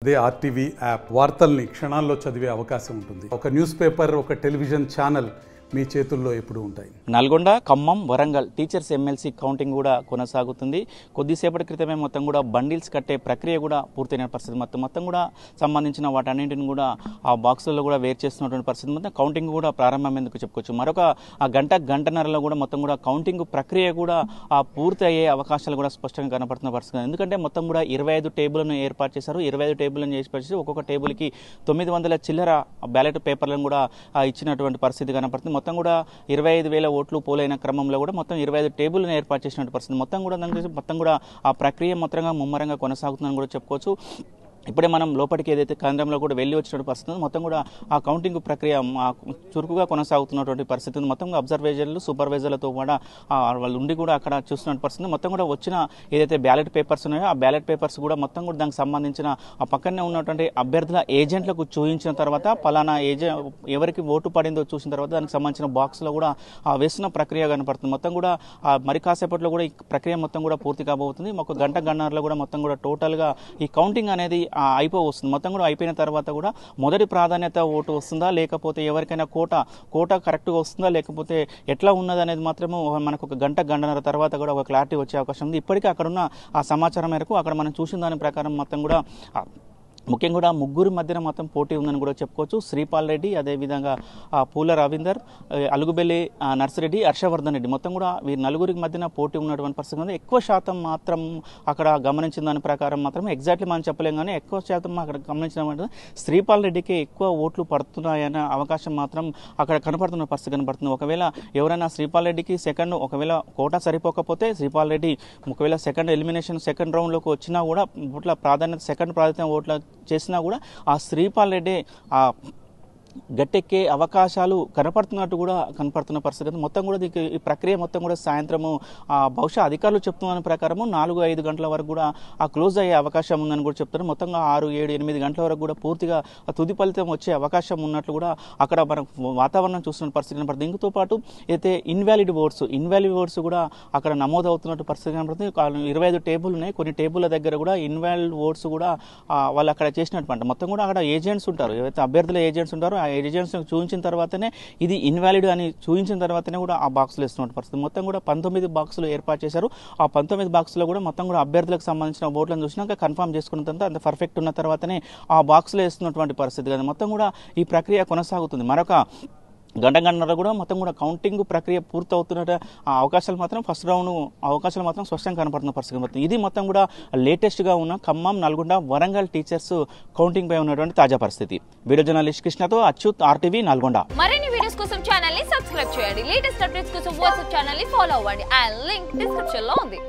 అదే RTV app వార్తల్ని క్షణాల్లో చదివే అవకాశం ఉంటుంది. ఒక న్యూస్ పేపర్, ఒక టెలివిజన్ ఛానల్ మీ చేతుల్లో ఎప్పుడు ఉంటాయి. Nalgonda, Khammam, Warangal teachers MLC counting కూడా కొనసాగుతుంది. కొద్దిసేపటి క్రితమే మొత్తం కూడా బండిల్స్ కట్టే ప్రక్రియ కూడా పూర్తయిన పరిస్థితి. మొత్తం కూడా సంబంధించిన వాటన్నింటిని కూడా ఆ బాక్సుల్లో కూడా వేరు చేస్తున్నటువంటి పరిస్థితి. మొత్తం కౌంటింగ్ కూడా ప్రారంభమేందుకు చెప్పుకోవచ్చు. మరొక గంటన్నరలో కూడా మొత్తం కూడా కౌంటింగ్ ప్రక్రియ కూడా పూర్తి అయ్యే అవకాశాలు కూడా స్పష్టంగా కనపడుతున్న పరిస్థితి. ఎందుకంటే మొత్తం కూడా 25 టేబుల్ను ఏర్పాటు చేశారు. 25 టేబుల్ను ఏర్పాటు చేసి ఒక్కొక్క టేబుల్కి 900 చిల్లర బ్యాలెట్ పేపర్లను కూడా ఇచ్చినటువంటి పరిస్థితి కనపడుతుంది. మొత్తం కూడా 25,000 ఓట్లు పోలైన క్రమంలో కూడా మొత్తం 25 టేబుల్ని ఏర్పాటు చేసినటువంటి పరిస్థితి. మొత్తం కూడా ఆ ప్రక్రియ మొత్తంగా ముమ్మరంగా కొనసాగుతుందని కూడా చెప్పుకోవచ్చు. ఇప్పుడే మనం లోపలికి ఏదైతే కేంద్రంలో కూడా వెళ్ళి వచ్చిన పరిస్థితి మొత్తం కూడా ఆ కౌంటింగ్ ప్రక్రియ చురుకుగా కొనసాగుతున్నటువంటి పరిస్థితి. మొత్తం అబ్జర్వేజర్లు, సూపర్వైజర్లతో కూడా వాళ్ళు ఉండి కూడా అక్కడ చూస్తున్న పరిస్థితి. మొత్తం కూడా వచ్చిన ఏదైతే బ్యాలెట్ పేపర్స్ ఉన్నాయో ఆ బ్యాలెట్ పేపర్స్ కూడా మొత్తం కూడా దానికి సంబంధించిన ఆ పక్కనే ఉన్నటువంటి అభ్యర్థుల ఏజెంట్లకు చూపించిన తర్వాత పలానా ఎవరికి ఓటు పడిందో చూసిన తర్వాత దానికి సంబంధించిన బాక్స్లో కూడా వేస్తున్న ప్రక్రియ కనపడుతుంది. మొత్తం కూడా మరి కాసేపట్లో కూడా ఈ ప్రక్రియ మొత్తం కూడా పూర్తి కాబోతుంది. ఒక గంటన్నరలో కూడా మొత్తం కూడా టోటల్గా ఈ కౌంటింగ్ అనేది అయిపోవస్తుంది. మొత్తం కూడా అయిపోయిన తర్వాత కూడా మొదటి ప్రాధాన్యత ఓటు వస్తుందా, లేకపోతే ఎవరికైనా కోట కరెక్ట్గా వస్తుందా, లేకపోతే ఎట్లా ఉన్నది అనేది మాత్రము మనకు ఒక గంటన్నర తర్వాత కూడా ఒక క్లారిటీ వచ్చే అవకాశం ఉంది. ఇప్పటికీ అక్కడున్న ఆ సమాచారం మేరకు అక్కడ మనం చూసిన దాని ప్రకారం మొత్తం కూడా ముఖ్యంగా కూడా ముగ్గురు మధ్యన మొత్తం పోటీ ఉందని కూడా చెప్పుకోవచ్చు. శ్రీపాల్ రెడ్డి, అదేవిధంగా పూల రవీందర్, అలుగుబెల్లి నర్సిరెడ్డి, హర్షవర్ధన్ రెడ్డి మొత్తం కూడా వీరి నలుగురికి మధ్యన పోటీ ఉన్నటువంటి పరిస్థితి ఉంది. ఎక్కువ శాతం మాత్రం అక్కడ గమనించిన దాని ప్రకారం మాత్రం ఎగ్జాక్ట్లీ మనం చెప్పలేం, కానీ ఎక్కువ శాతం అక్కడ గమనించిన శ్రీపాల్ రెడ్డికి ఎక్కువ ఓట్లు పడుతున్నాయనే అవకాశం మాత్రం అక్కడ కనపడుతున్న పరిస్థితి కనపడుతుంది. ఒకవేళ ఎవరైనా శ్రీపాల్ రెడ్డికి ఒకవేళ కోటా సరిపోకపోతే శ్రీపాల్ రెడ్డి ఒకవేళ సెకండ్ రౌండ్లోకి వచ్చినా కూడా సెకండ్ ప్రాధాన్యత ఓట్ల చేసినా కూడా ఆ శ్రీపాల్ రెడ్డి గట్టెక్కే అవకాశాలు కనపడుతున్న పరిస్థితి. మొత్తం కూడా ఈ ప్రక్రియ మొత్తం కూడా సాయంత్రము బహుశా అధికారులు చెప్తున్న ప్రకారము 4-5 గంటల వరకు కూడా క్లోజ్ అయ్యే అవకాశం ఉందని కూడా చెప్తారు. మొత్తంగా 6-7-8 గంటల వరకు కూడా పూర్తిగా తుది ఫలితం వచ్చే అవకాశం ఉన్నట్లు కూడా అక్కడ మనం వాతావరణం చూస్తున్న పరిస్థితి కనపడుతుంది. దీంతో పాటు అయితే ఇన్వాలిడ్ ఓట్స్ కూడా అక్కడ నమోదు అవుతున్నట్టు పరిస్థితి కనపడుతుంది. 25 టేబుల్ ఉన్నాయి. కొన్ని టేబుల్ల దగ్గర కూడా ఇన్వాలిడ్ ఓట్స్ కూడా వాళ్ళు అక్కడ చేసినట్టు మొత్తం కూడా అక్కడ ఏజెంట్స్ ఉంటారు, ఏవైతే అభ్యర్థుల ఏజెంట్స్ ఉంటారో ఆ ఏజెంట్స్ చూపించిన తర్వాతనే ఇది ఇన్వాలిడ్ అని చూపించిన తర్వాతనే కూడా ఆ బాక్సులు వేస్తున్న పరిస్థితి. మొత్తం కూడా 19 బాక్సులు ఏర్పాటు చేశారు. ఆ 19 బాక్సులో కూడా మొత్తం కూడా అభ్యర్థులకు సంబంధించిన ఓట్లను చూసినాక కన్ఫర్మ్ చేసుకున్న తర్వాత అంత పర్ఫెక్ట్ ఉన్న తర్వాతనే ఆ బాక్సులు వేస్తున్నటువంటి పరిస్థితి కదా. మొత్తం కూడా ఈ ప్రక్రియ కొనసాగుతుంది. మరొక గంటన్నర కూడా మొత్తం కూడా కౌంటింగ్ ప్రక్రియ పూర్తవుతున్న అవకాశాలు మాత్రం ఫస్ట్ రౌండ్ అవకాశాలు మాత్రం స్పష్టంగా కనపడుతున్న పరిస్థితి. ఇది మొత్తం కూడా లేటెస్ట్గా ఉన్న ఖమ్మం, నల్గొండ, వరంగల్ టీచర్స్ కౌంటింగ్ పై ఉన్నటువంటి తాజా పరిస్థితి. వీడియో జర్నలిస్ట్ కృష్ణతో అచ్యుత్, RTV, నల్గొండ. మరిన్ని వీడియోస్ కోసం ఛానల్ ని సబ్స్క్రైబ్ చేయండి. లేటెస్ట్ అప్డేట్స్ కోసం వాట్సాప్ ఛానల్ ని ఫాలో అవ్వండి. ఆ లింక్ డిస్క్రిప్షన్ లో ఉంది.